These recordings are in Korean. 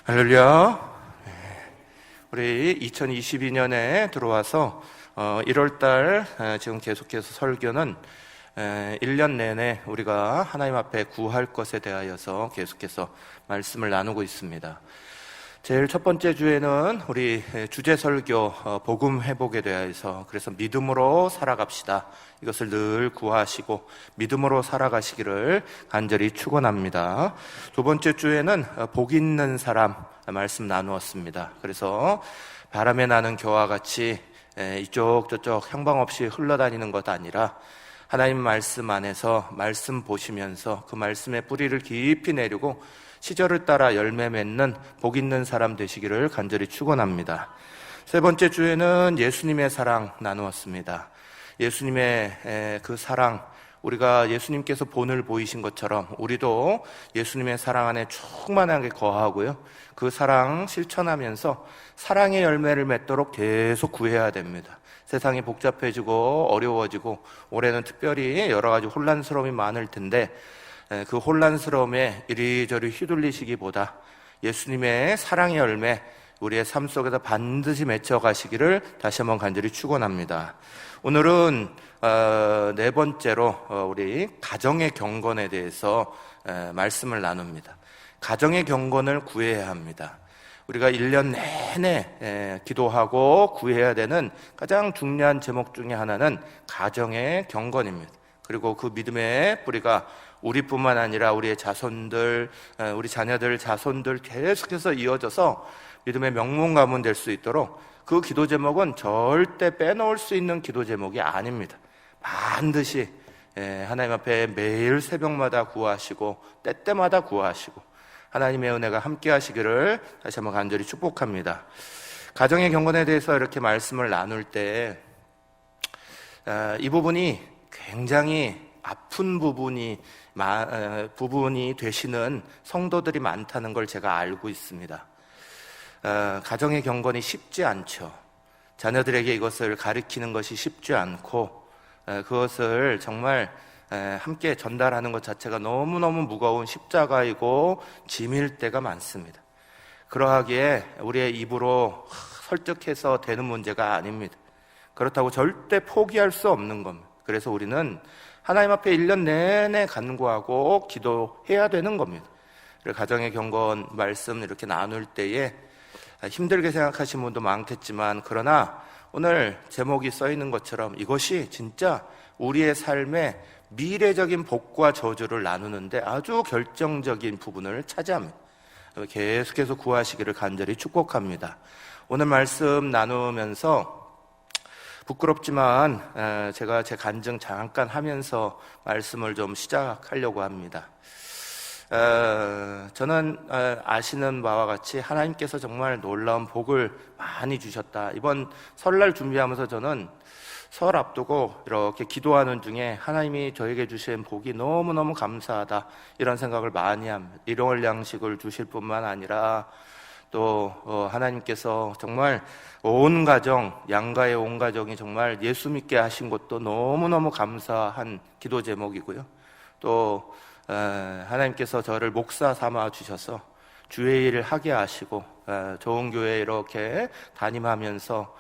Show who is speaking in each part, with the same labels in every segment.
Speaker 1: 할렐루야. 우리 2022년에 들어와서 1월달 지금 계속해서 설교는 1년 내내 우리가 하나님 앞에 구할 것에 대하여서 계속해서 말씀을 나누고 있습니다. 제일 첫 번째 주에는 우리 주제 설교 복음 회복에 대해서, 그래서 믿음으로 살아갑시다, 이것을 늘 구하시고 믿음으로 살아가시기를 간절히 축원합니다. 두 번째 주에는 복 있는 사람 말씀 나누었습니다. 그래서 바람에 나는 겨와 같이 이쪽 저쪽 향방 없이 흘러다니는 것 아니라 하나님 말씀 안에서 말씀 보시면서 그 말씀의 뿌리를 깊이 내리고 시절을 따라 열매 맺는 복 있는 사람 되시기를 간절히 축원합니다. 세 번째 주에는 예수님의 사랑 나누었습니다. 예수님의 그 사랑, 우리가 예수님께서 본을 보이신 것처럼 우리도 예수님의 사랑 안에 충만하게 거하고요, 그 사랑 실천하면서 사랑의 열매를 맺도록 계속 구해야 됩니다. 세상이 복잡해지고 어려워지고 올해는 특별히 여러 가지 혼란스러움이 많을 텐데, 그 혼란스러움에 이리저리 휘둘리시기보다 예수님의 사랑의 열매 우리의 삶 속에서 반드시 맺혀가시기를 다시 한번 간절히 축원합니다. 오늘은 네 번째로 우리 가정의 경건에 대해서 말씀을 나눕니다. 가정의 경건을 구해야 합니다. 우리가 1년 내내 기도하고 구해야 되는 가장 중요한 제목 중에 하나는 가정의 경건입니다. 그리고 그 믿음의 뿌리가 우리뿐만 아니라 우리의 자손들, 우리 자녀들, 자손들 계속해서 이어져서 믿음의 명문 가문 될 수 있도록, 그 기도 제목은 절대 빼놓을 수 있는 기도 제목이 아닙니다. 반드시 하나님 앞에 매일 새벽마다 구하시고 때때마다 구하시고 하나님의 은혜가 함께 하시기를 다시 한번 간절히 축복합니다. 가정의 경건에 대해서 이렇게 말씀을 나눌 때 이 부분이 굉장히 아픈 부분이 되시는 성도들이 많다는 걸 제가 알고 있습니다. 가정의 경건이 쉽지 않죠. 자녀들에게 이것을 가르치는 것이 쉽지 않고, 그것을 정말 함께 전달하는 것 자체가 너무너무 무거운 십자가이고 짐일 때가 많습니다. 그러하기에 우리의 입으로 설득해서 되는 문제가 아닙니다. 그렇다고 절대 포기할 수 없는 겁니다. 그래서 우리는 하나님 앞에 1년 내내 간구하고 기도해야 되는 겁니다. 가정의 경건 말씀 이렇게 나눌 때에 힘들게 생각하시는 분도 많겠지만, 그러나 오늘 제목이 써 있는 것처럼 이것이 진짜 우리의 삶의 미래적인 복과 저주를 나누는데 아주 결정적인 부분을 차지합니다. 계속해서 구하시기를 간절히 축복합니다. 오늘 말씀 나누면서 부끄럽지만 제가 제 간증 잠깐 하면서 말씀을 좀 시작하려고 합니다. 저는 아시는 바와 같이 하나님께서 정말 놀라운 복을 많이 주셨다. 이번 설날 준비하면서 저는 설 앞두고 이렇게 기도하는 중에 하나님이 저에게 주신 복이 너무너무 감사하다, 이런 생각을 많이 합니다. 일용할 양식을 주실 뿐만 아니라 또 하나님께서 정말 온 가정, 양가의 온 가정이 정말 예수 믿게 하신 것도 너무너무 감사한 기도 제목이고요. 또 하나님께서 저를 목사 삼아 주셔서 주의 일을 하게 하시고 좋은 교회 이렇게 담임하면서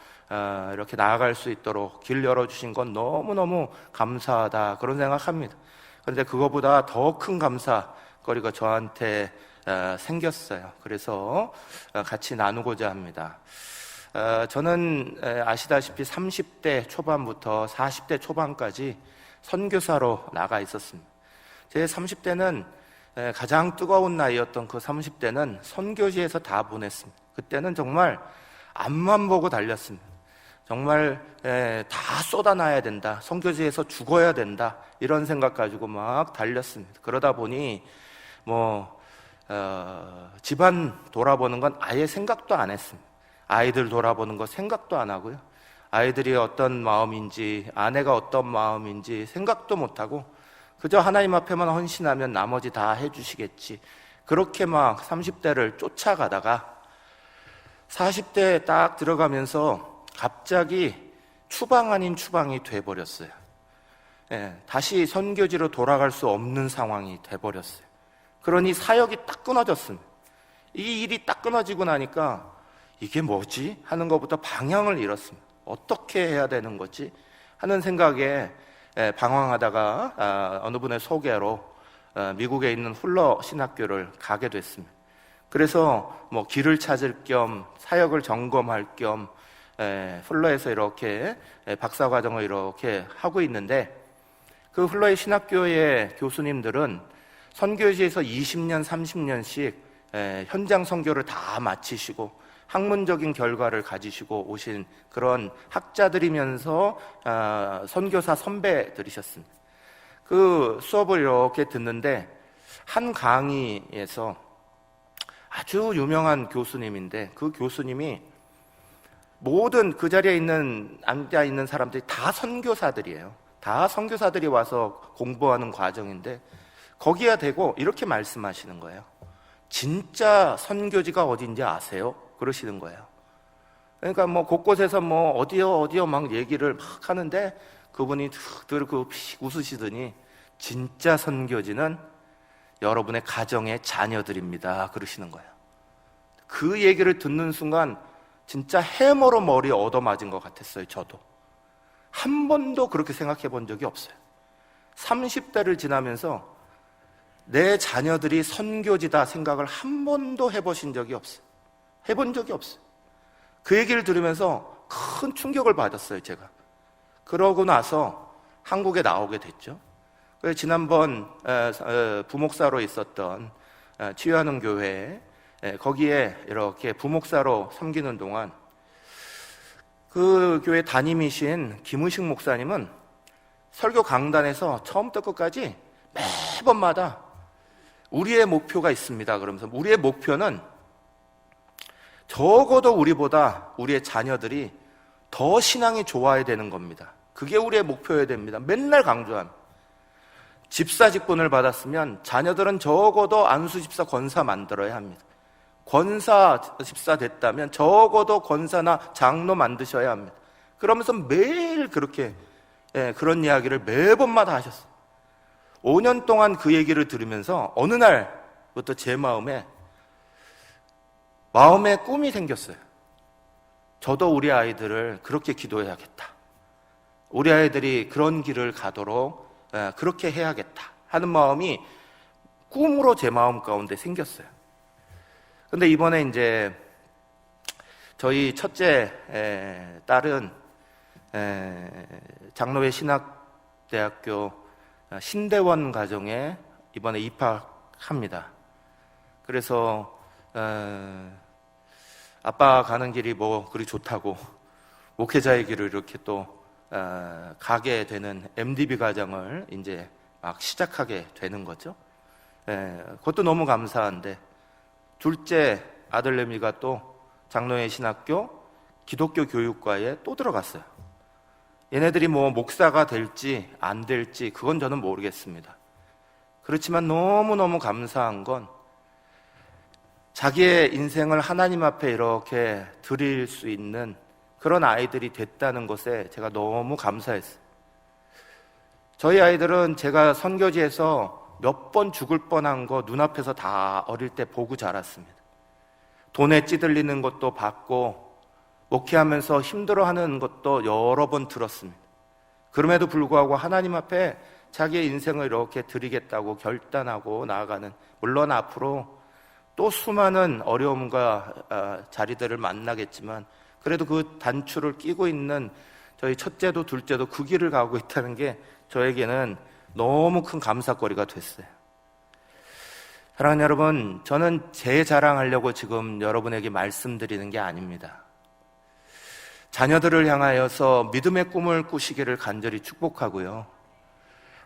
Speaker 1: 이렇게 나아갈 수 있도록 길 열어주신 건 너무너무 감사하다, 그런 생각합니다. 그런데 그거보다 더 큰 감사거리가 저한테 생겼어요. 그래서 같이 나누고자 합니다. 저는 아시다시피 30대 초반부터 40대 초반까지 선교사로 나가 있었습니다. 제 30대는 가장 뜨거운 나이였던 그 30대는 선교지에서 다 보냈습니다. 그때는 정말 앞만 보고 달렸습니다. 정말 다 쏟아놔야 된다, 선교지에서 죽어야 된다, 이런 생각 가지고 막 달렸습니다. 그러다 보니 집안 돌아보는 건 아예 생각도 안 했습니다. 아이들 돌아보는 거 생각도 안 하고요, 아이들이 어떤 마음인지 아내가 어떤 마음인지 생각도 못하고 그저 하나님 앞에만 헌신하면 나머지 다 해주시겠지, 그렇게 막 30대를 쫓아가다가 40대에 딱 들어가면서 갑자기 추방 아닌 추방이 돼버렸어요. 다시 선교지로 돌아갈 수 없는 상황이 돼버렸어요. 그러니 사역이 딱 끊어졌습니다. 이 일이 딱 끊어지고 나니까 이게 뭐지? 하는 것부터 방향을 잃었습니다. 어떻게 해야 되는 거지? 하는 생각에 방황하다가 어느 분의 소개로 미국에 있는 훌러 신학교를 가게 됐습니다. 그래서 뭐 길을 찾을 겸 사역을 점검할 겸 훌러에서 이렇게 박사과정을 이렇게 하고 있는데, 그 훌러의 신학교의 교수님들은 선교지에서 20년, 30년씩 현장 선교를 다 마치시고 학문적인 결과를 가지시고 오신 그런 학자들이면서 선교사 선배들이셨습니다. 그 수업을 이렇게 듣는데 한 강의에서 아주 유명한 교수님인데, 그 교수님이 모든 그 자리에 앉아 있는 사람들이 다 선교사들이에요. 다 선교사들이 와서 공부하는 과정인데 거기에 대고 이렇게 말씀하시는 거예요. 진짜 선교지가 어딘지 아세요? 그러시는 거예요. 그러니까 뭐 곳곳에서 뭐 어디요 막 얘기를 막 하는데 그분이 그 웃으시더니 진짜 선교지는 여러분의 가정의 자녀들입니다. 그러시는 거예요. 그 얘기를 듣는 순간 진짜 해머로 머리 얻어맞은 것 같았어요. 저도 한 번도 그렇게 생각해 본 적이 없어요. 30대를 지나면서 내 자녀들이 선교지다 생각을 한 번도 해보신 적이 없어요. 해본 적이 없어요. 그 얘기를 들으면서 큰 충격을 받았어요, 제가. 그러고 나서 한국에 나오게 됐죠. 그래서 지난번 부목사로 있었던 치유하는 교회, 거기에 이렇게 부목사로 섬기는 동안 그 교회 담임이신 김의식 목사님은 설교 강단에서 처음부터 끝까지 매번마다 우리의 목표가 있습니다. 그러면서 우리의 목표는 적어도 우리보다 우리의 자녀들이 더 신앙이 좋아야 되는 겁니다. 그게 우리의 목표여야 됩니다. 맨날 강조합니다. 집사 직분을 받았으면 자녀들은 적어도 안수 집사 권사 만들어야 합니다. 권사 집사 됐다면 적어도 권사나 장로 만드셔야 합니다. 그러면서 매일 그렇게 그런 이야기를 매번마다 하셨어요. 5년 동안 그 얘기를 들으면서 어느 날부터 제 마음에 꿈이 생겼어요. 저도 우리 아이들을 그렇게 기도해야겠다. 우리 아이들이 그런 길을 가도록 그렇게 해야겠다 하는 마음이 꿈으로 제 마음 가운데 생겼어요. 근데 이번에 이제 저희 첫째 딸은 장로회 신학대학교 신대원 가정에 이번에 입학합니다. 그래서 아빠 가는 길이 뭐 그리 좋다고 목회자의 길을 이렇게 또 가게 되는 MDB 과정을 이제 막 시작하게 되는 거죠. 그것도 너무 감사한데, 둘째 아들내미가 또 장로회 신학교 기독교 교육과에 또 들어갔어요. 얘네들이 뭐 목사가 될지 안 될지 그건 저는 모르겠습니다. 그렇지만 너무너무 감사한 건 자기의 인생을 하나님 앞에 이렇게 드릴 수 있는 그런 아이들이 됐다는 것에 제가 너무 감사했어요. 저희 아이들은 제가 선교지에서 몇 번 죽을 뻔한 거 눈앞에서 다 어릴 때 보고 자랐습니다. 돈에 찌들리는 것도 봤고 목회하면서 힘들어하는 것도 여러 번 들었습니다. 그럼에도 불구하고 하나님 앞에 자기의 인생을 이렇게 드리겠다고 결단하고 나아가는, 물론 앞으로 또 수많은 어려움과 자리들을 만나겠지만 그래도 그 단추를 끼고 있는 저희 첫째도 둘째도 그 길을 가고 있다는 게 저에게는 너무 큰 감사거리가 됐어요. 사랑하는 여러분, 저는 제 자랑하려고 지금 여러분에게 말씀드리는 게 아닙니다. 자녀들을 향하여서 믿음의 꿈을 꾸시기를 간절히 축복하고요.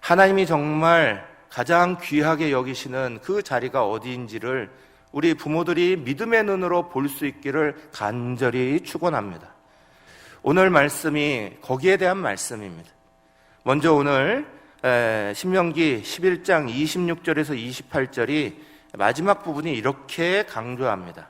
Speaker 1: 하나님이 정말 가장 귀하게 여기시는 그 자리가 어디인지를 우리 부모들이 믿음의 눈으로 볼 수 있기를 간절히 축원합니다. 오늘 말씀이 거기에 대한 말씀입니다. 먼저 오늘 신명기 11장 26절에서 28절이 마지막 부분이 이렇게 강조합니다.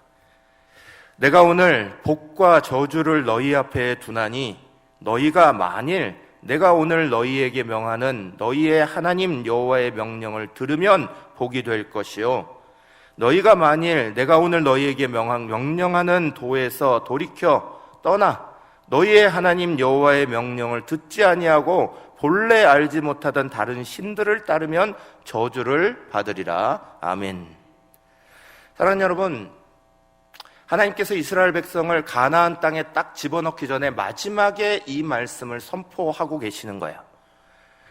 Speaker 1: 내가 오늘 복과 저주를 너희 앞에 두나니 너희가 만일 내가 오늘 너희에게 명하는 너희의 하나님 여호와의 명령을 들으면 복이 될 것이요 너희가 만일 내가 오늘 너희에게 명령하는 도에서 돌이켜 떠나 너희의 하나님 여호와의 명령을 듣지 아니하고 본래 알지 못하던 다른 신들을 따르면 저주를 받으리라. 아멘. 사랑하는 여러분, 하나님께서 이스라엘 백성을 가나안 땅에 딱 집어넣기 전에 마지막에 이 말씀을 선포하고 계시는 거예요.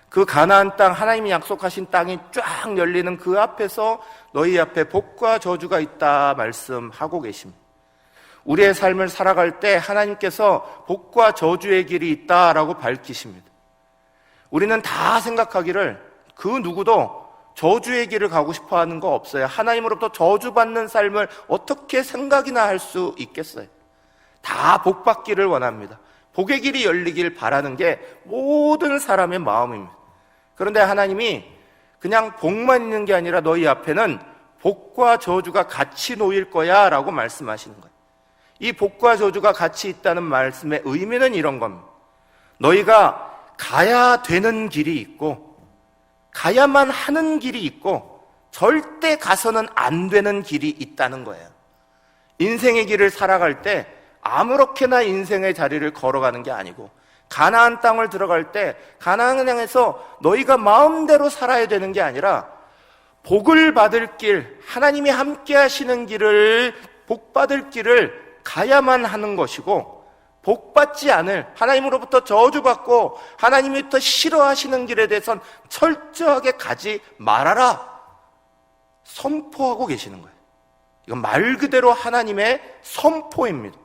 Speaker 1: 그 가나안 땅, 하나님이 약속하신 땅이 쫙 열리는 그 앞에서 너희 앞에 복과 저주가 있다 말씀하고 계십니다. 우리의 삶을 살아갈 때 하나님께서 복과 저주의 길이 있다라고 밝히십니다. 우리는 다 생각하기를 그 누구도 저주의 길을 가고 싶어 하는 거 없어요. 하나님으로부터 저주받는 삶을 어떻게 생각이나 할 수 있겠어요? 다 복받기를 원합니다. 복의 길이 열리길 바라는 게 모든 사람의 마음입니다. 그런데 하나님이 그냥 복만 있는 게 아니라 너희 앞에는 복과 저주가 같이 놓일 거야 라고 말씀하시는 거예요. 이 복과 저주가 같이 있다는 말씀의 의미는 이런 겁니다. 너희가 가야 되는 길이 있고 가야만 하는 길이 있고 절대 가서는 안 되는 길이 있다는 거예요. 인생의 길을 살아갈 때 아무렇게나 인생의 자리를 걸어가는 게 아니고 가나안 땅을 들어갈 때 가나안 땅에서 너희가 마음대로 살아야 되는 게 아니라 복을 받을 길, 하나님이 함께 하시는 길을, 복 받을 길을 가야만 하는 것이고 복받지 않을, 하나님으로부터 저주받고 하나님이 더 싫어하시는 길에 대해선 철저하게 가지 말아라 선포하고 계시는 거예요. 이건 말 그대로 하나님의 선포입니다.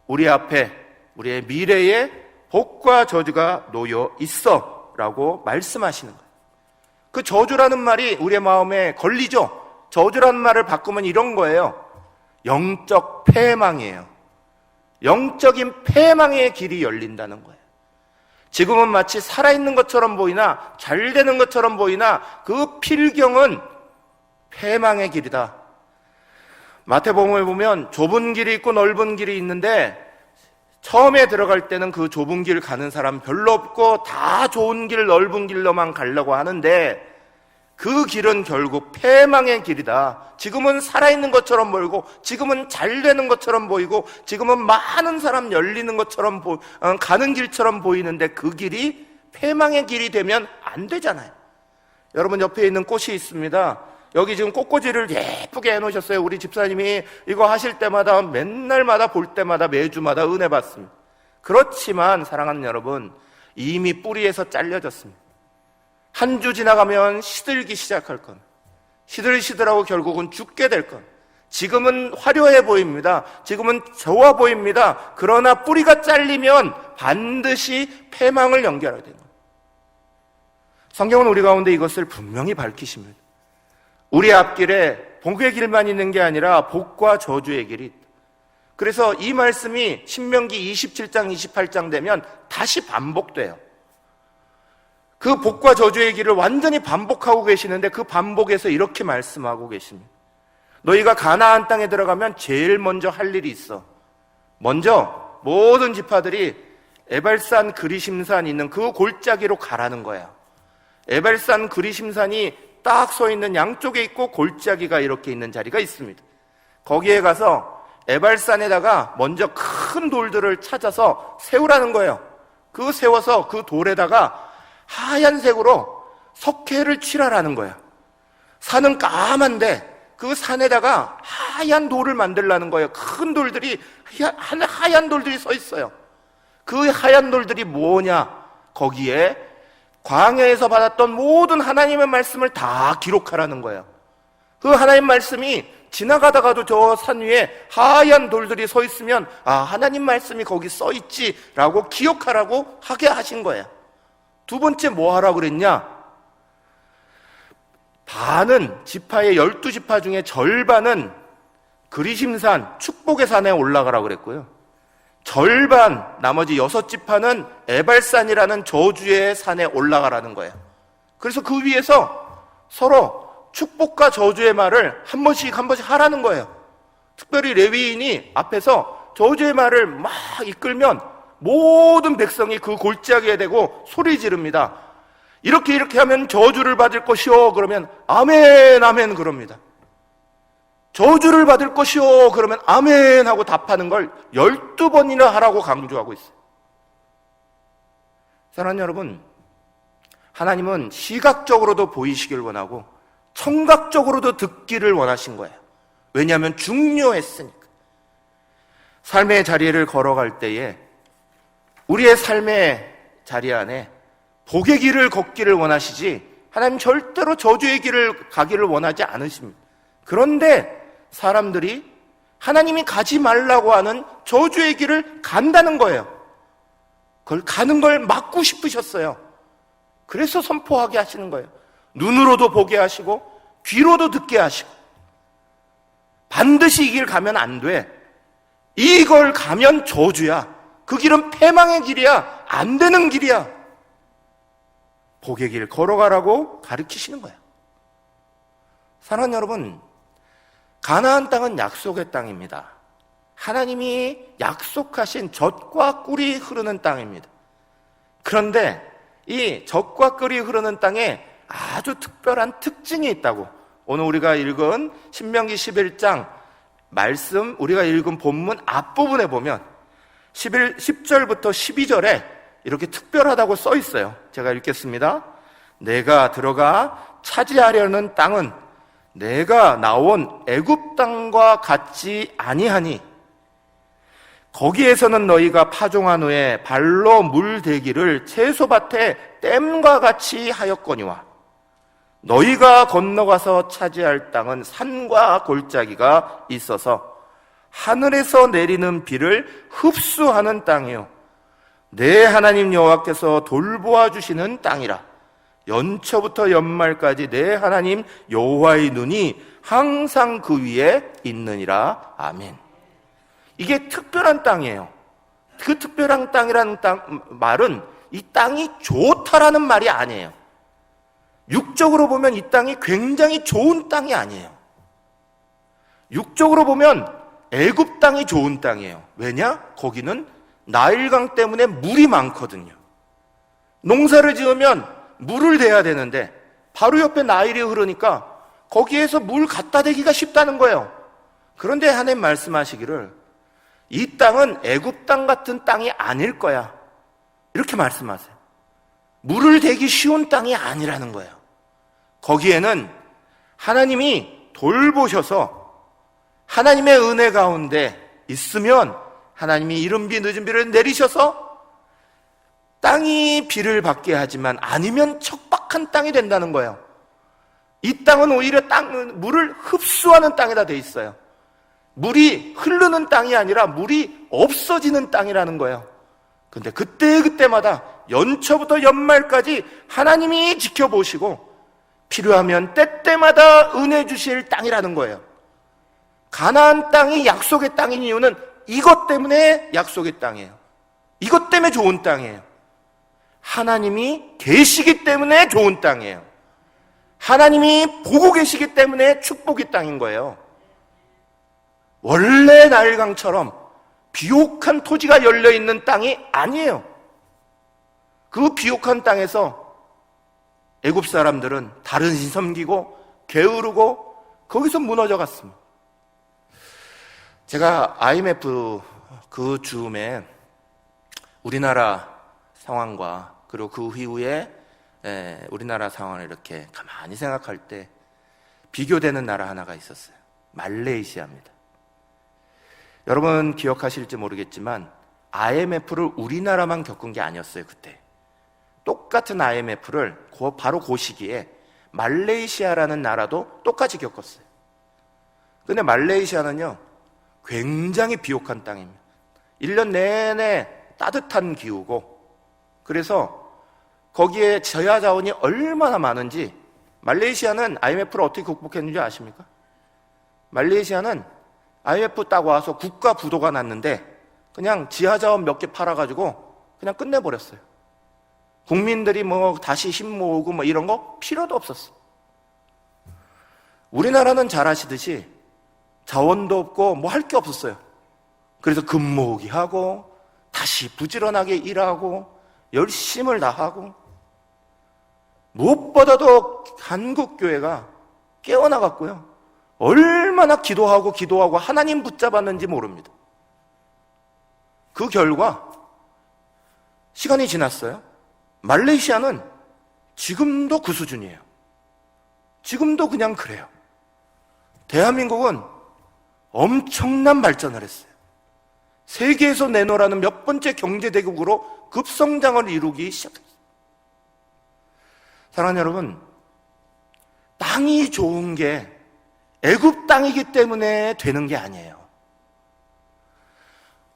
Speaker 1: 우리 앞에, 우리의 미래에 복과 저주가 놓여 있어 라고 말씀하시는 거예요. 그 저주라는 말이 우리의 마음에 걸리죠. 저주라는 말을 바꾸면 이런 거예요. 영적 패망이에요. 영적인 패망의 길이 열린다는 거예요. 지금은 마치 살아있는 것처럼 보이나 잘 되는 것처럼 보이나 그 필경은 패망의 길이다. 마태복음에 보면 좁은 길이 있고 넓은 길이 있는데 처음에 들어갈 때는 그 좁은 길 가는 사람 별로 없고 다 좋은 길, 넓은 길로만 가려고 하는데 그 길은 결국 패망의 길이다. 지금은 살아있는 것처럼 보이고 지금은 잘 되는 것처럼 보이고 지금은 많은 사람 열리는 것처럼 가는 길처럼 보이는데 그 길이 패망의 길이 되면 안 되잖아요. 여러분 옆에 있는 꽃이 있습니다. 여기 지금 꽃꽂이를 예쁘게 해놓으셨어요. 우리 집사님이 이거 하실 때마다 맨날마다 볼 때마다 매주마다 은혜 받습니다. 그렇지만 사랑하는 여러분, 이미 뿌리에서 잘려졌습니다. 한 주 지나가면 시들기 시작할 건, 시들시들하고 결국은 죽게 될 건. 지금은 화려해 보입니다. 지금은 좋아 보입니다. 그러나 뿌리가 잘리면 반드시 패망을 연결하게 됩니다. 성경은 우리 가운데 이것을 분명히 밝히십니다. 우리 앞길에 복의 길만 있는 게 아니라 복과 저주의 길이 있다. 그래서 이 말씀이 신명기 27장 28장 되면 다시 반복돼요. 그 복과 저주의 길을 완전히 반복하고 계시는데 그 반복에서 이렇게 말씀하고 계십니다. 너희가 가나안 땅에 들어가면 제일 먼저 할 일이 있어. 먼저 모든 지파들이 에발산 그리심산 있는 그 골짜기로 가라는 거야. 에발산 그리심산이 딱 서 있는 양쪽에 있고 골짜기가 이렇게 있는 자리가 있습니다. 거기에 가서 에발산에다가 먼저 큰 돌들을 찾아서 세우라는 거예요. 그 세워서 그 돌에다가 하얀색으로 석회를 칠하라는 거예요. 산은 까만데 그 산에다가 하얀 돌을 만들라는 거예요. 큰 돌들이, 하얀 돌들이 서 있어요. 그 하얀 돌들이 뭐냐? 거기에 광야에서 받았던 모든 하나님의 말씀을 다 기록하라는 거예요. 그 하나님 말씀이 지나가다가도 저 산 위에 하얀 돌들이 서 있으면 아, 하나님 말씀이 거기 써 있지라고 기억하라고 하게 하신 거예요. 두 번째 뭐 하라고 그랬냐? 반은 지파의 12지파 중에 절반은 그리심산 축복의 산에 올라가라고 그랬고요. 절반 나머지 6지파는 에발산이라는 저주의 산에 올라가라는 거예요. 그래서 그 위에서 서로 축복과 저주의 말을 한 번씩 하라는 거예요. 특별히 레위인이 앞에서 저주의 말을 막 이끌면 모든 백성이 그 골짜기에 대고 소리 지릅니다. 이렇게 하면 저주를 받을 것이요. 그러면 아멘 아멘 그럽니다. 저주를 받을 것이요. 그러면 아멘 하고 답하는 걸 12번이나 하라고 강조하고 있어요. 사랑하는 여러분, 하나님은 시각적으로도 보이시길 원하고 청각적으로도 듣기를 원하신 거예요. 왜냐하면 중요했으니까. 삶의 자리를 걸어갈 때에 우리의 삶의 자리 안에 복의 길을 걷기를 원하시지 하나님 절대로 저주의 길을 가기를 원하지 않으십니다. 그런데 사람들이 하나님이 가지 말라고 하는 저주의 길을 간다는 거예요. 그걸 가는 걸 막고 싶으셨어요. 그래서 선포하게 하시는 거예요. 눈으로도 보게 하시고 귀로도 듣게 하시고. 반드시 이 길 가면 안 돼. 이걸 가면 저주야. 그 길은 패망의 길이야. 안 되는 길이야. 복의 길 걸어가라고 가르치시는 거예요. 사랑하는 여러분, 가나안 땅은 약속의 땅입니다. 하나님이 약속하신 젖과 꿀이 흐르는 땅입니다. 그런데 이 젖과 꿀이 흐르는 땅에 아주 특별한 특징이 있다고, 오늘 우리가 읽은 신명기 11장 말씀, 우리가 읽은 본문 앞부분에 보면 10절부터 12절에 이렇게 특별하다고 써 있어요. 제가 읽겠습니다. 내가 들어가 차지하려는 땅은 내가 나온 애굽 땅과 같지 아니하니 거기에서는 너희가 파종한 후에 발로 물대기를 채소밭에 댐과 같이 하였거니와 너희가 건너가서 차지할 땅은 산과 골짜기가 있어서 하늘에서 내리는 비를 흡수하는 땅이요 내 하나님 여호와께서 돌보아 주시는 땅이라. 연초부터 연말까지 내 하나님 여호와의 눈이 항상 그 위에 있느니라. 아멘. 이게 특별한 땅이에요. 그 특별한 땅이라는 말은 이 땅이 좋다라는 말이 아니에요. 육적으로 보면 이 땅이 굉장히 좋은 땅이 아니에요. 육적으로 보면 애굽 땅이 좋은 땅이에요. 왜냐? 거기는 나일강 때문에 물이 많거든요. 농사를 지으면 물을 대야 되는데 바로 옆에 나일이 흐르니까 거기에서 물 갖다 대기가 쉽다는 거예요. 그런데 하나님 말씀하시기를 이 땅은 애굽 땅 같은 땅이 아닐 거야, 이렇게 말씀하세요. 물을 대기 쉬운 땅이 아니라는 거예요. 거기에는 하나님이 돌보셔서 하나님의 은혜 가운데 있으면 하나님이 이른 비 늦은 비를 내리셔서 땅이 비를 받게 하지만 아니면 척박한 땅이 된다는 거예요. 이 땅은 오히려 물을 흡수하는 땅에다 돼 있어요. 물이 흐르는 땅이 아니라 물이 없어지는 땅이라는 거예요. 근데 그때마다 연초부터 연말까지 하나님이 지켜보시고 필요하면 때때마다 은혜 주실 땅이라는 거예요. 가나안 땅이 약속의 땅인 이유는 이것 때문에 약속의 땅이에요. 이것 때문에 좋은 땅이에요. 하나님이 계시기 때문에 좋은 땅이에요. 하나님이 보고 계시기 때문에 축복의 땅인 거예요. 원래 나일강처럼 비옥한 토지가 열려있는 땅이 아니에요. 그 비옥한 땅에서 애굽 사람들은 다른 신 섬기고 게으르고 거기서 무너져 갔습니다. 제가 IMF 그 즈음에 우리나라 상황과 그리고 그 이후에 우리나라 상황을 이렇게 가만히 생각할 때 비교되는 나라 하나가 있었어요. 말레이시아입니다. 여러분 기억하실지 모르겠지만 IMF를 우리나라만 겪은 게 아니었어요. 그때 똑같은 IMF를 바로 그 시기에 말레이시아라는 나라도 똑같이 겪었어요. 근데 말레이시아는요 굉장히 비옥한 땅입니다. 1년 내내 따뜻한 기후고, 그래서 거기에 저야 자원이 얼마나 많은지, 말레이시아는 IMF를 어떻게 극복했는지 아십니까? 말레이시아는 IMF 딱 와서 국가 부도가 났는데 그냥 지하 자원 몇 개 팔아가지고 그냥 끝내버렸어요. 국민들이 뭐 다시 힘 모으고 뭐 이런 거 필요도 없었어. 우리나라는 잘 아시듯이 자원도 없고 뭐 할 게 없었어요. 그래서 금 모으기 하고 다시 부지런하게 일하고 열심을 다하고, 무엇보다도 한국교회가 깨어나갔고요. 얼마나 기도하고 하나님 붙잡았는지 모릅니다. 그 결과 시간이 지났어요. 말레이시아는 지금도 그 수준이에요. 지금도 그냥 그래요. 대한민국은 엄청난 발전을 했어요. 세계에서 내놓으라는 몇 번째 경제대국으로 급성장을 이루기 시작했어요. 사랑하는 여러분, 땅이 좋은 게 애굽 땅이기 때문에 되는 게 아니에요.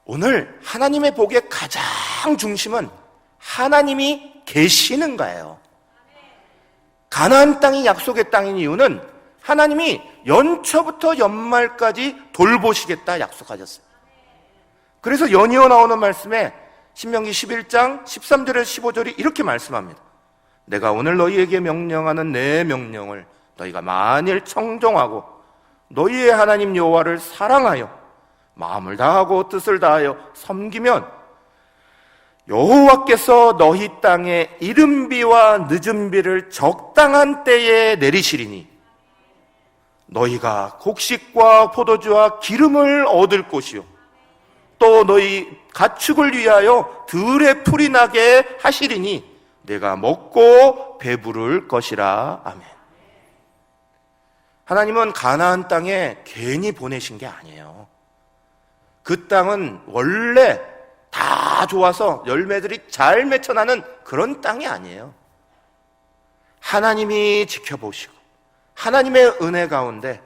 Speaker 1: 오늘 하나님의 복의 가장 중심은 하나님이 계시는 거예요. 가나안 땅이 약속의 땅인 이유는 하나님이 연초부터 연말까지 돌보시겠다 약속하셨어요. 그래서 연이어 나오는 말씀에 신명기 11장 13절에서 15절이 이렇게 말씀합니다. 내가 오늘 너희에게 명령하는 내 명령을 너희가 만일 청종하고 너희의 하나님 여호와를 사랑하여 마음을 다하고 뜻을 다하여 섬기면 여호와께서 너희 땅에 이른 비와 늦은 비를 적당한 때에 내리시리니 너희가 곡식과 포도주와 기름을 얻을 것이요 또 너희 가축을 위하여 들에 풀이 나게 하시리니 내가 먹고 배부를 것이라. 아멘. 하나님은 가나안 땅에 괜히 보내신 게 아니에요. 그 땅은 원래 다 좋아서 열매들이 잘 맺혀나는 그런 땅이 아니에요. 하나님이 지켜보시고 하나님의 은혜 가운데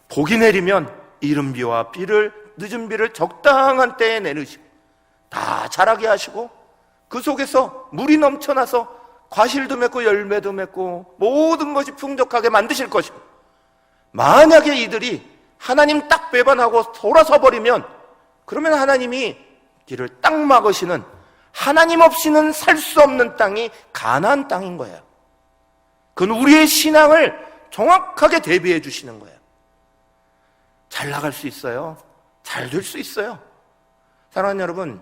Speaker 1: 복이 내리면 이른 비와 비를 늦은 비를 적당한 때에 내리시고 다 자라게 하시고 그 속에서 물이 넘쳐나서 과실도 맺고 열매도 맺고 모든 것이 풍족하게 만드실 것이고 만약에 이들이 하나님 딱 배반하고 돌아서 버리면 그러면 하나님이 길을 딱 막으시는 하나님 없이는 살 수 없는 땅이 가나안 땅인 거예요. 그건 우리의 신앙을 정확하게 대비해 주시는 거예요. 잘 나갈 수 있어요. 잘 될 수 있어요. 사랑하는 여러분,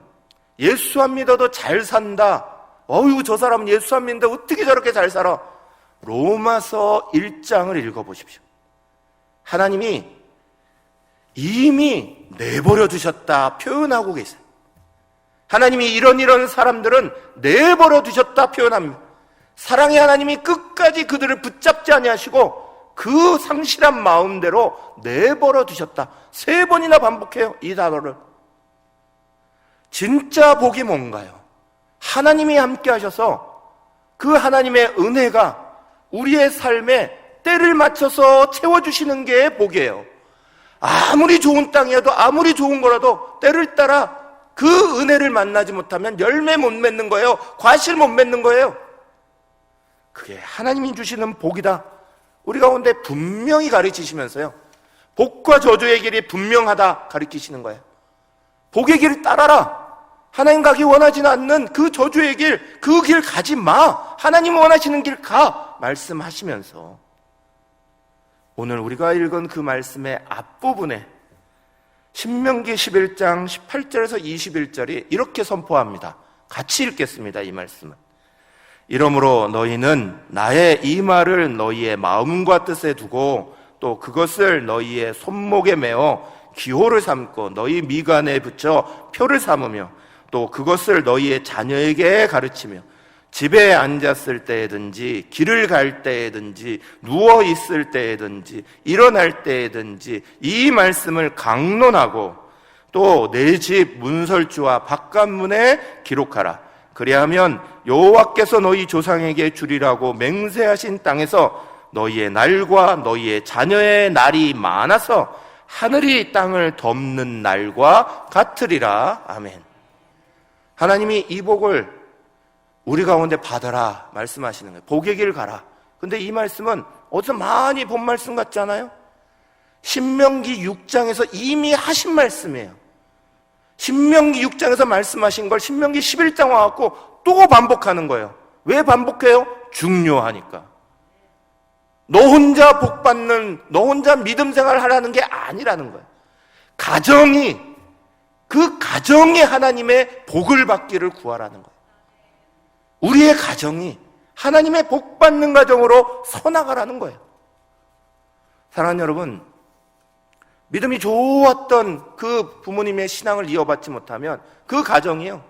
Speaker 1: 예수 안 믿어도 잘 산다. 어휴, 저 사람은 예수 안 믿는데 어떻게 저렇게 잘 살아? 로마서 1장을 읽어보십시오. 하나님이 이미 내버려 두셨다 표현하고 계세요. 하나님이 이런 사람들은 내버려 두셨다 표현합니다. 사랑의 하나님이 끝까지 그들을 붙잡지 아니하시고 그 상실한 마음대로 내버려 두셨다. 3번이나 반복해요, 이 단어를. 진짜 복이 뭔가요? 하나님이 함께 하셔서 그 하나님의 은혜가 우리의 삶에 때를 맞춰서 채워주시는 게 복이에요. 아무리 좋은 땅이어도 아무리 좋은 거라도 때를 따라 그 은혜를 만나지 못하면 열매 못 맺는 거예요. 과실 못 맺는 거예요. 그게 하나님이 주시는 복이다. 우리 가운데 분명히 가르치시면서요, 복과 저주의 길이 분명하다 가르치시는 거예요. 복의 길을 따라라. 하나님 가기 원하지는 않는 그 저주의 길, 그 길 가지 마. 하나님 원하시는 길 가. 말씀하시면서 오늘 우리가 읽은 그 말씀의 앞부분에 신명기 11장 18절에서 21절이 이렇게 선포합니다. 같이 읽겠습니다. 이 말씀은 이러므로 너희는 나의 이 말을 너희의 마음과 뜻에 두고 또 그것을 너희의 손목에 메어 기호를 삼고 너희 미간에 붙여 표를 삼으며 또 그것을 너희의 자녀에게 가르치며 집에 앉았을 때든지 길을 갈 때든지 누워 있을 때든지 일어날 때든지 이 말씀을 강론하고 또 내 집 문설주와 바깥문에 기록하라. 그리하면 여호와께서 너희 조상에게 주리라고 맹세하신 땅에서 너희의 날과 너희의 자녀의 날이 많아서 하늘이 땅을 덮는 날과 같으리라. 아멘. 하나님이 이 복을 우리 가운데 받아라 말씀하시는 거예요. 복의 길 가라. 근데 이 말씀은 어디서 많이 본 말씀 같지 않아요? 신명기 6장에서 이미 하신 말씀이에요. 신명기 6장에서 말씀하신 걸 신명기 11장 와갖고 또 반복하는 거예요. 왜 반복해요? 중요하니까. 너 혼자 복 받는, 너 혼자 믿음 생활 하라는 게 아니라는 거예요. 그 가정이 하나님의 복을 받기를 구하라는 거예요. 우리의 가정이 하나님의 복 받는 가정으로 서나가라는 거예요. 사랑하는 여러분, 믿음이 좋았던 그 부모님의 신앙을 이어받지 못하면 그 가정이요,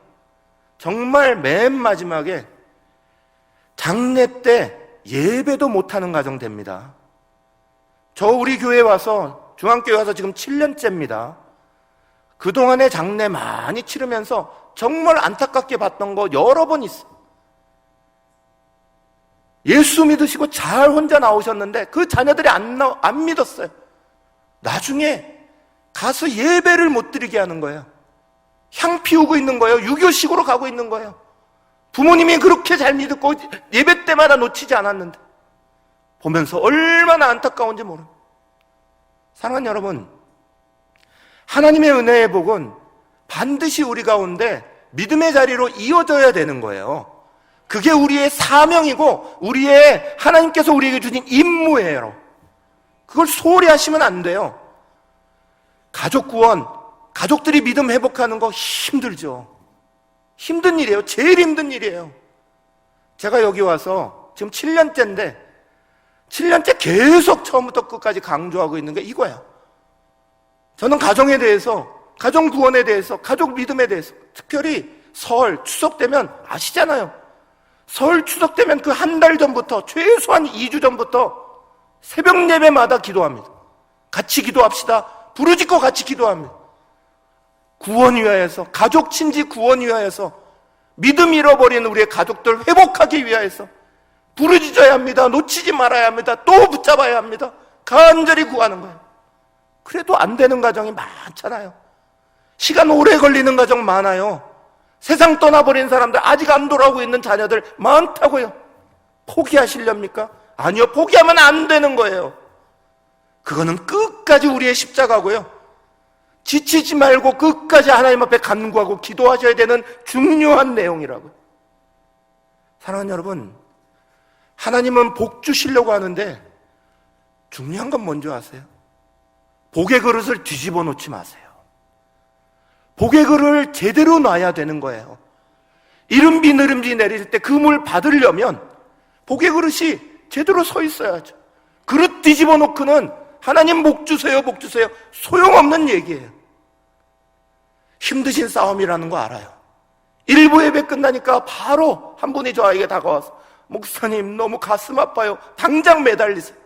Speaker 1: 정말 맨 마지막에 장례 때 예배도 못하는 가정 됩니다. 저 우리 교회 와서, 중앙교회 와서 지금 7년째입니다. 그동안에 장례 많이 치르면서 정말 안타깝게 봤던 거 여러 번 있어요. 예수 믿으시고 잘 혼자 나오셨는데 그 자녀들이 안 믿었어요. 나중에 가서 예배를 못 드리게 하는 거예요. 향 피우고 있는 거예요. 유교식으로 가고 있는 거예요. 부모님이 그렇게 잘 믿고 예배 때마다 놓치지 않았는데 보면서 얼마나 안타까운지 모릅니다. 사랑하는 여러분, 하나님의 은혜의 복은 반드시 우리 가운데 믿음의 자리로 이어져야 되는 거예요. 그게 우리의 사명이고 우리의 하나님께서 우리에게 주신 임무예요. 그걸 소홀히 하시면 안 돼요. 가족 구원, 가족들이 믿음 회복하는 거 힘들죠. 힘든 일이에요. 제일 힘든 일이에요. 제가 여기 와서 지금 7년째인데 7년째 계속 처음부터 끝까지 강조하고 있는 게 이거예요. 저는 가정에 대해서, 가정 구원에 대해서, 가족 믿음에 대해서, 특별히 설, 추석 되면 아시잖아요. 설, 추석 되면 그 한 달 전부터, 최소한 2주 전부터 새벽 예배마다 기도합니다. 같이 기도합시다. 부르짖고 같이 기도합니다. 구원 위하여서, 가족 친지 구원 위하여서, 믿음 잃어버린 우리의 가족들 회복하기 위하여서 부르짖어야 합니다. 놓치지 말아야 합니다. 또 붙잡아야 합니다. 간절히 구하는 거예요. 그래도 안 되는 가정이 많잖아요. 시간 오래 걸리는 가정 많아요. 세상 떠나버린 사람들, 아직 안 돌아오고 있는 자녀들 많다고요. 포기하시렵니까? 아니요, 포기하면 안 되는 거예요. 그거는 끝까지 우리의 십자가고요, 지치지 말고 끝까지 하나님 앞에 간구하고 기도하셔야 되는 중요한 내용이라고요. 사랑하는 여러분, 하나님은 복 주시려고 하는데 중요한 건 뭔지 아세요? 복의 그릇을 뒤집어 놓지 마세요. 복의 그릇을 제대로 놔야 되는 거예요. 이른비 느른비 내릴 때 그 물 받으려면 복의 그릇이 제대로 서 있어야죠. 그릇 뒤집어 놓고는 하나님 복 주세요, 복 주세요, 소용없는 얘기예요. 힘드신 싸움이라는 거 알아요. 일부 예배 끝나니까 바로 한 분이 저에게 다가와서, 목사님 너무 가슴 아파요, 당장 매달리세요.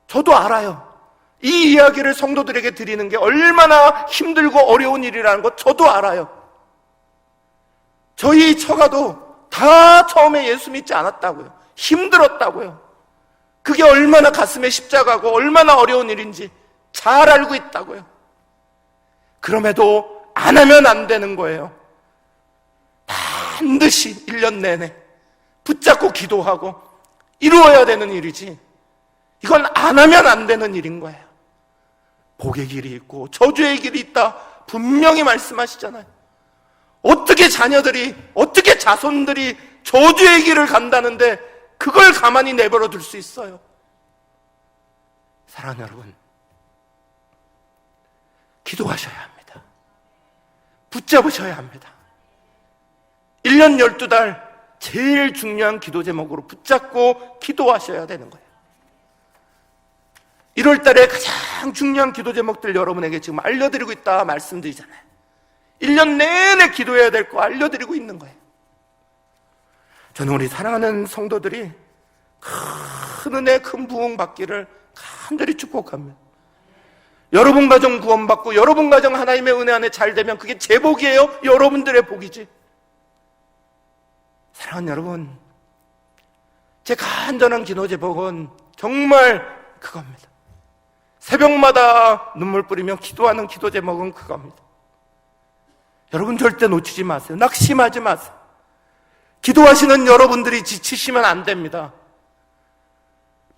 Speaker 1: 저도 알아요. 이 이야기를 성도들에게 드리는 게 얼마나 힘들고 어려운 일이라는 거 저도 알아요. 저희 처가도 다 처음에 예수 믿지 않았다고요. 힘들었다고요. 그게 얼마나 가슴에 십자가고 얼마나 어려운 일인지 잘 알고 있다고요. 그럼에도 안 하면 안 되는 거예요. 반드시 1년 내내 붙잡고 기도하고 이루어야 되는 일이지, 이건 안 하면 안 되는 일인 거예요. 복의 길이 있고 저주의 길이 있다 분명히 말씀하시잖아요. 어떻게 자녀들이, 어떻게 자손들이 저주의 길을 간다는데 그걸 가만히 내버려 둘 수 있어요? 사랑하는 여러분, 기도하셔야 합니다. 붙잡으셔야 합니다. 1년 12달 제일 중요한 기도 제목으로 붙잡고 기도하셔야 되는 거예요. 1월 달에 가장 중요한 기도 제목들 여러분에게 지금 알려드리고 있다 말씀드리잖아요. 1년 내내 기도해야 될 거 알려드리고 있는 거예요. 저는 우리 사랑하는 성도들이 큰 은혜, 큰 부흥 받기를 간절히 축복합니다. 여러분 가정 구원받고 여러분 가정 하나님의 은혜 안에 잘 되면 그게 제 복이에요? 여러분들의 복이지. 사랑하는 여러분, 제 간절한 기도 제목은 정말 그겁니다. 새벽마다 눈물 뿌리며 기도하는 기도 제목은 그겁니다. 여러분 절대 놓치지 마세요. 낙심하지 마세요. 기도하시는 여러분들이 지치시면 안 됩니다.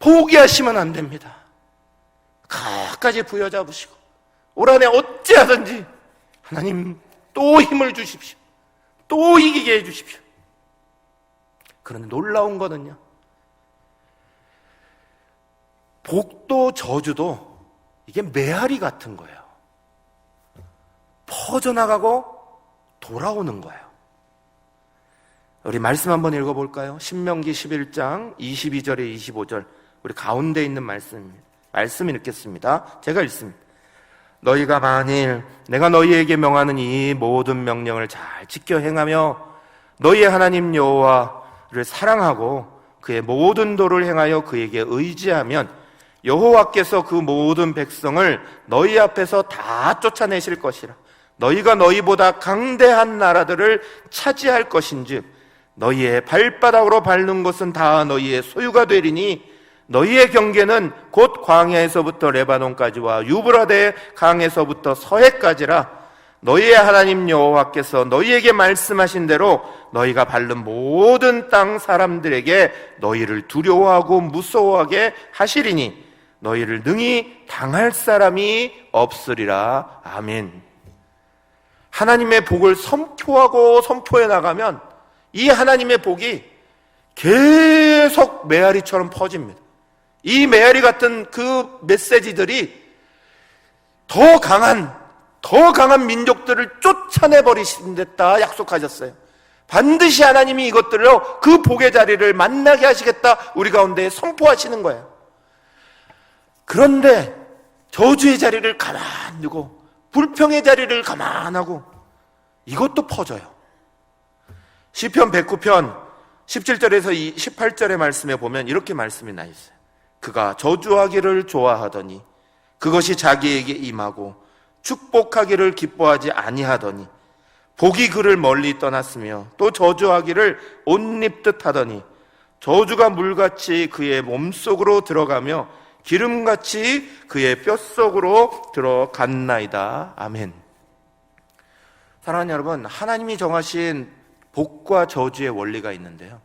Speaker 1: 포기하시면 안 됩니다. 끝까지 부여잡으시고 올 한해 어찌하든지 하나님 또 힘을 주십시오. 또 이기게 해주십시오. 그런데 놀라운 거는요, 복도 저주도 이게 메아리 같은 거예요. 퍼져나가고 돌아오는 거예요. 우리 말씀 한번 읽어볼까요? 신명기 11장 22절에 25절, 우리 가운데 있는 말씀입니다. 말씀 읽겠습니다. 제가 읽습니다. 너희가 만일 내가 너희에게 명하는 이 모든 명령을 잘 지켜 행하며 너희의 하나님 여호와를 사랑하고 그의 모든 도를 행하여 그에게 의지하면 여호와께서 그 모든 백성을 너희 앞에서 다 쫓아내실 것이라. 너희가 너희보다 강대한 나라들을 차지할 것인즉 너희의 발바닥으로 밟는 것은 다 너희의 소유가 되리니 너희의 경계는 곧 광야에서부터 레바논까지와 유브라데 강에서부터 서해까지라. 너희의 하나님 여호와께서 너희에게 말씀하신 대로 너희가 밟는 모든 땅 사람들에게 너희를 두려워하고 무서워하게 하시리니 너희를 능히 당할 사람이 없으리라. 아멘. 하나님의 복을 선포하고 선포해 나가면 이 하나님의 복이 계속 메아리처럼 퍼집니다. 이 메아리 같은 그 메시지들이 더 강한 민족들을 쫓아내버리신댔다 약속하셨어요. 반드시 하나님이 이것들로 그 복의 자리를 만나게 하시겠다 우리 가운데 선포하시는 거예요. 그런데 저주의 자리를 가만 두고 불평의 자리를 가만하고 이것도 퍼져요. 시편 109편 17절에서 18절의 말씀에 보면 이렇게 말씀이 나 있어요. 그가 저주하기를 좋아하더니 그것이 자기에게 임하고 축복하기를 기뻐하지 아니하더니 복이 그를 멀리 떠났으며 또 저주하기를 옷 입듯 하더니 저주가 물같이 그의 몸속으로 들어가며 기름같이 그의 뼛속으로 들어갔나이다. 아멘. 사랑하는 여러분, 하나님이 정하신 복과 저주의 원리가 있는데요,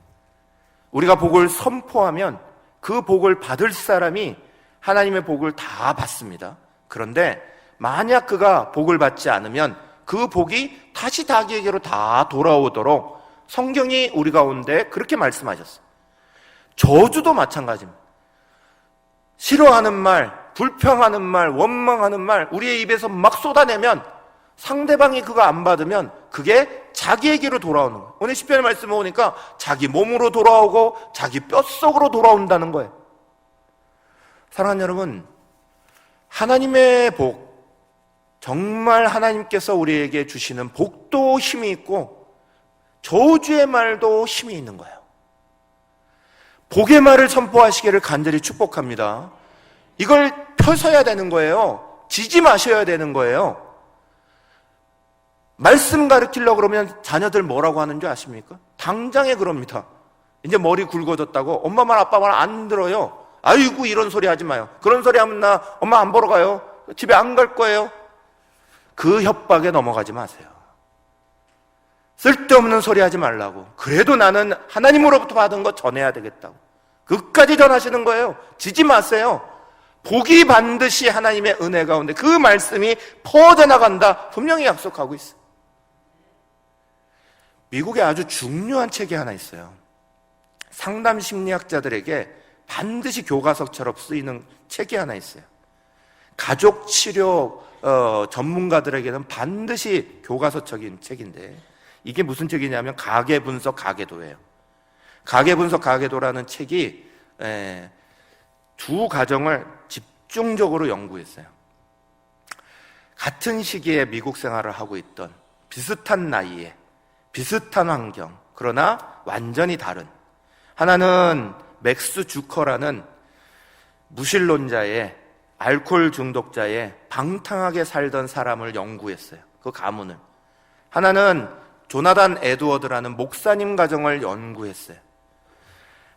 Speaker 1: 우리가 복을 선포하면 그 복을 받을 사람이 하나님의 복을 다 받습니다. 그런데 만약 그가 복을 받지 않으면 그 복이 다시 자기에게로 다 돌아오도록 성경이 우리 가운데 그렇게 말씀하셨어요. 저주도 마찬가지입니다. 싫어하는 말, 불평하는 말, 원망하는 말 우리의 입에서 막 쏟아내면 상대방이 그거 안 받으면 그게 자기에게로 돌아오는 거예요. 오늘 시편의 말씀을 보니까 자기 몸으로 돌아오고 자기 뼛속으로 돌아온다는 거예요. 사랑하는 여러분, 하나님의 복, 정말 하나님께서 우리에게 주시는 복도 힘이 있고 저주의 말도 힘이 있는 거예요. 복의 말을 선포하시기를 간절히 축복합니다. 이걸 펴서야 되는 거예요. 지지 마셔야 되는 거예요. 말씀 가르치려고 그러면 자녀들 뭐라고 하는 줄 아십니까? 당장에 그럽니다. 이제 머리 굵어졌다고 엄마 말 아빠 말 안 들어요. 아이고 이런 소리 하지 마요. 그런 소리 하면 나 엄마 안 보러 가요. 집에 안 갈 거예요. 그 협박에 넘어가지 마세요. 쓸데없는 소리 하지 말라고. 그래도 나는 하나님으로부터 받은 거 전해야 되겠다고. 끝까지 전하시는 거예요. 지지 마세요. 복이 반드시 하나님의 은혜 가운데 그 말씀이 퍼져나간다 분명히 약속하고 있어요. 미국에 아주 중요한 책이 하나 있어요. 상담 심리학자들에게 반드시 교과서처럼 쓰이는 책이 하나 있어요. 가족 치료 전문가들에게는 반드시 교과서적인 책인데 이게 무슨 책이냐면 가계분석 가계도예요. 가계분석 가계도라는 책이 두 가정을 집중적으로 연구했어요. 같은 시기에 미국 생활을 하고 있던 비슷한 나이에 비슷한 환경, 그러나 완전히 다른, 하나는 맥스 주커라는 무신론자의 알코올 중독자의 방탕하게 살던 사람을 연구했어요. 그 가문을. 하나는 조나단 에드워드라는 목사님 가정을 연구했어요.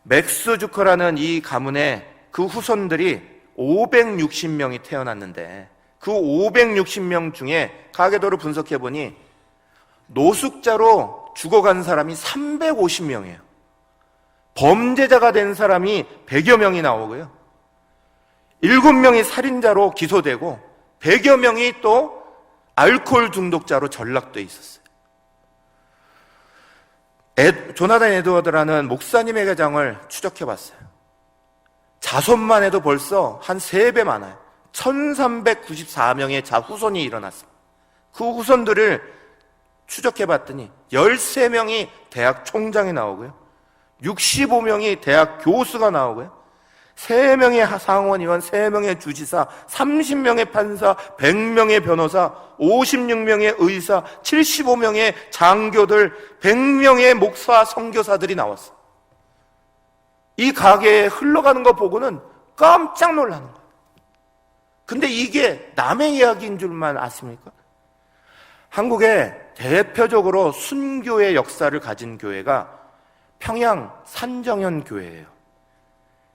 Speaker 1: 맥스 주커라는 이 가문의 그 후손들이 560명이 태어났는데 그 560명 중에 가계도를 분석해보니 노숙자로 죽어간 사람이 350명이에요. 범죄자가 된 사람이 100여 명이 나오고요. 7명이 살인자로 기소되고 100여 명이 또 알코올 중독자로 전락돼 있었어요. 조나단 에드워드라는 목사님의 가정을 추적해봤어요. 자손만 해도 벌써 한 3배 많아요. 1394명의 자후손이 일어났습니다. 그 후손들을 추적해봤더니 13명이 대학 총장이 나오고요, 65명이 대학 교수가 나오고요, 3명의 상원의원, 3명의 주지사, 30명의 판사, 100명의 변호사, 56명의 의사, 75명의 장교들, 100명의 목사, 선교사들이 나왔어. 이 가게에 흘러가는 거 보고는 깜짝 놀라는 거예요. 근데 이게 남의 이야기인 줄만 아십니까? 한국에 대표적으로 순교의 역사를 가진 교회가 평양 산정현 교회예요.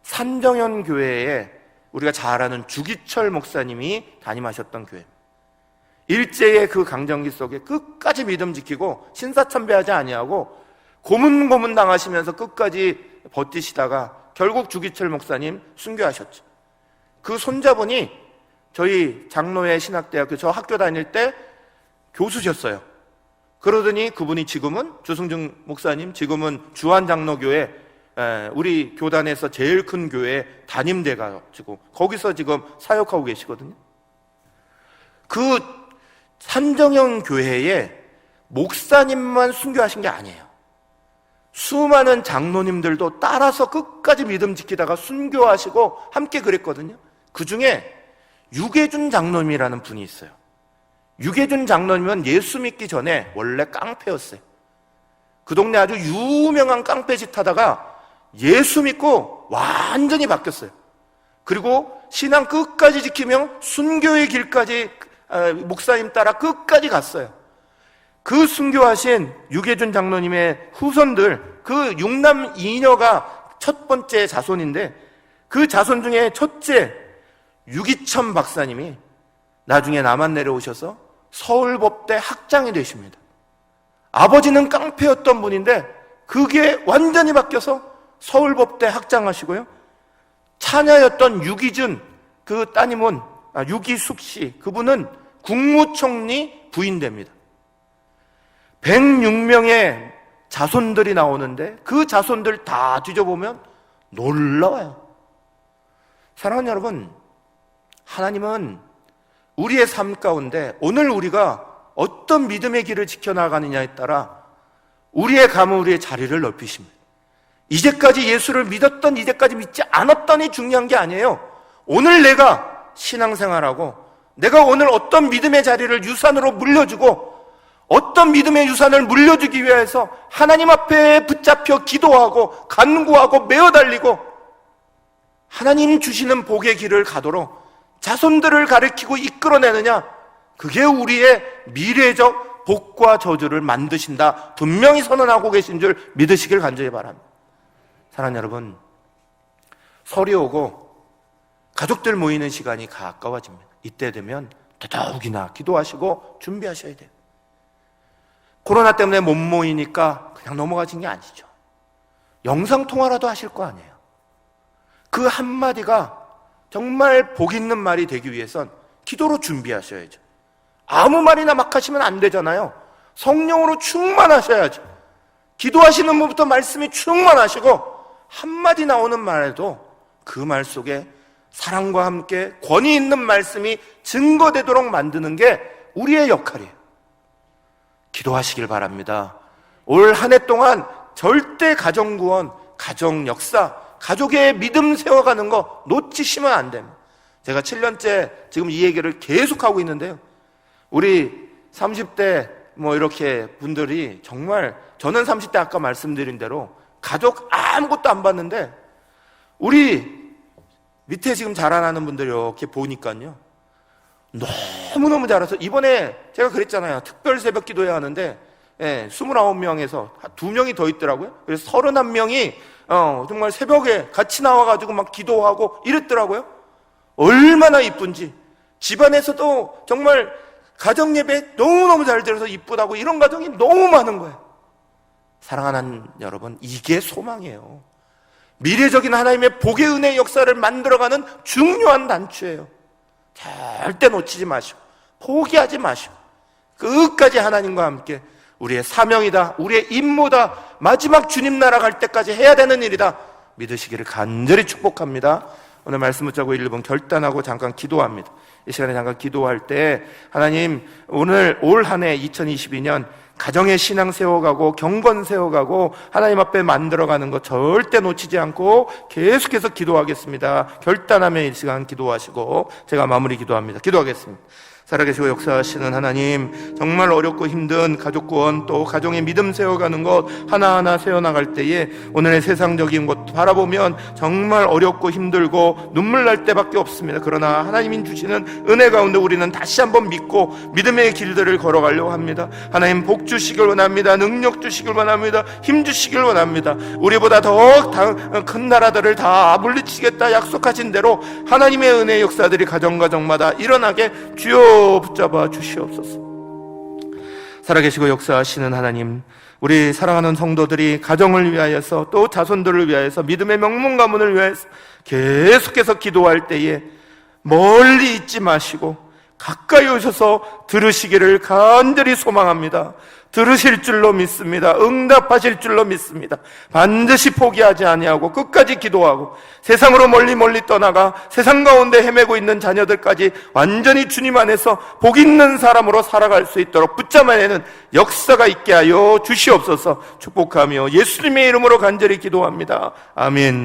Speaker 1: 산정현 교회에 우리가 잘 아는 주기철 목사님이 담임하셨던 교회. 일제의 그 강점기 속에 끝까지 믿음 지키고 신사참배하지 아니하고 고문고문 당하시면서 끝까지 버티시다가 결국 주기철 목사님 순교하셨죠. 그 손자분이 저희 장로회 신학대학교 저 학교 다닐 때 교수셨어요. 그러더니 그분이 지금은 주승중 목사님, 지금은 주한장로교회 우리 교단에서 제일 큰 교회 담임돼 가지고 거기서 지금 사역하고 계시거든요. 그 산정형 교회에 목사님만 순교하신 게 아니에요. 수많은 장로님들도 따라서 끝까지 믿음 지키다가 순교하시고 함께 그랬거든요. 그 중에 유계준 장로님이라는 분이 있어요. 유계준 장로님은 예수 믿기 전에 원래 깡패였어요. 그 동네 아주 유명한 깡패짓 하다가 예수 믿고 완전히 바뀌었어요. 그리고 신앙 끝까지 지키며 순교의 길까지 목사님 따라 끝까지 갔어요. 그 순교하신 유계준 장로님의 후손들, 그 육남 이녀가 첫 번째 자손인데 그 자손 중에 첫째 유기천 박사님이 나중에 남한 내려오셔서 서울법대 학장이 되십니다. 아버지는 깡패였던 분인데 그게 완전히 바뀌어서 서울법대 학장하시고요. 차녀였던 유기준 그 따님은 유기숙 씨, 그분은 국무총리 부인 됩니다. 106명의 자손들이 나오는데 그 자손들 다 뒤져보면 놀라워요. 사랑하는 여러분, 하나님은 우리의 삶 가운데 오늘 우리가 어떤 믿음의 길을 지켜나가느냐에 따라 우리의 가문, 우리의 자리를 넓히십니다. 이제까지 예수를 믿었던, 이제까지 믿지 않았던이 중요한 게 아니에요. 오늘 내가 신앙생활하고 내가 오늘 어떤 믿음의 자리를 유산으로 물려주고 어떤 믿음의 유산을 물려주기 위해서 하나님 앞에 붙잡혀 기도하고 간구하고 메어 달리고 하나님 주시는 복의 길을 가도록 자손들을 가리키고 이끌어내느냐, 그게 우리의 미래적 복과 저주를 만드신다 분명히 선언하고 계신 줄 믿으시길 간절히 바랍니다. 사랑하는 여러분, 설이 오고 가족들 모이는 시간이 가까워집니다. 이때 되면 더더욱이나 기도하시고 준비하셔야 돼요. 코로나 때문에 못 모이니까 그냥 넘어가신 게 아니죠. 영상통화라도 하실 거 아니에요. 그 한마디가 정말 복 있는 말이 되기 위해선 기도로 준비하셔야죠. 아무 말이나 막 하시면 안 되잖아요. 성령으로 충만하셔야죠. 기도하시는 분부터 말씀이 충만하시고 한마디 나오는 말에도 그 말 속에 사랑과 함께 권위 있는 말씀이 증거되도록 만드는 게 우리의 역할이에요. 기도하시길 바랍니다. 올 한 해 동안 절대 가정구원, 가정역사, 가족의 믿음 세워가는 거 놓치시면 안 됩니다. 제가 7년째 지금 이 얘기를 계속하고 있는데요, 우리 30대 이렇게 분들이 정말, 저는 30대 아까 말씀드린 대로 가족 아무것도 안 봤는데 우리 밑에 지금 자라나는 분들 이렇게 보니까요 너무너무 잘해서, 이번에 제가 그랬잖아요, 특별 새벽 기도회야 하는데 29명에서 2명이 더 있더라고요. 그래서 31명이 정말 새벽에 같이 나와가지고 막 기도하고 이랬더라고요. 얼마나 이쁜지. 집안에서도 정말 가정 예배 너무너무 잘 들어서 이쁘다고 이런 가정이 너무 많은 거예요. 사랑하는 여러분, 이게 소망이에요. 미래적인 하나님의 복의 은혜의 역사를 만들어가는 중요한 단추예요. 절대 놓치지 마시고 포기하지 마시고 끝까지 하나님과 함께 우리의 사명이다, 우리의 임무다, 마지막 주님 나라 갈 때까지 해야 되는 일이다 믿으시기를 간절히 축복합니다. 오늘 말씀 붙잡고 1분 결단하고 잠깐 기도합니다. 이 시간에 잠깐 기도할 때, 하나님 오늘 올 한 해 2022년 가정의 신앙 세워가고 경건 세워가고 하나님 앞에 만들어가는 것 절대 놓치지 않고 계속해서 기도하겠습니다. 결단하며 이 시간 기도하시고 제가 마무리 기도합니다. 기도하겠습니다. 살아계시고 역사하시는 하나님, 정말 어렵고 힘든 가족 구원, 또 가정의 믿음 세워가는 것 하나하나 세워나갈 때에 오늘의 세상적인 것 바라보면 정말 어렵고 힘들고 눈물 날 때밖에 없습니다. 그러나 하나님이 주시는 은혜 가운데 우리는 다시 한번 믿고 믿음의 길들을 걸어가려고 합니다. 하나님 복 주시길 원합니다. 능력 주시길 원합니다. 힘 주시길 원합니다. 우리보다 더 큰 나라들을 다 물리치겠다 약속하신 대로 하나님의 은혜의 역사들이 가정마다 일어나게 주여 붙잡아 주시옵소서. 살아계시고 역사하시는 하나님, 우리 사랑하는 성도들이 가정을 위하여서 또 자손들을 위하여서 믿음의 명문 가문을 위하여서 계속해서 기도할 때에 멀리 있지 마시고 가까이 오셔서 들으시기를 간절히 소망합니다. 들으실 줄로 믿습니다. 응답하실 줄로 믿습니다. 반드시 포기하지 아니하고 끝까지 기도하고 세상으로 멀리 떠나가 세상 가운데 헤매고 있는 자녀들까지 완전히 주님 안에서 복 있는 사람으로 살아갈 수 있도록 붙잡아내는 역사가 있게 하여 주시옵소서. 축복하며 예수님의 이름으로 간절히 기도합니다. 아멘.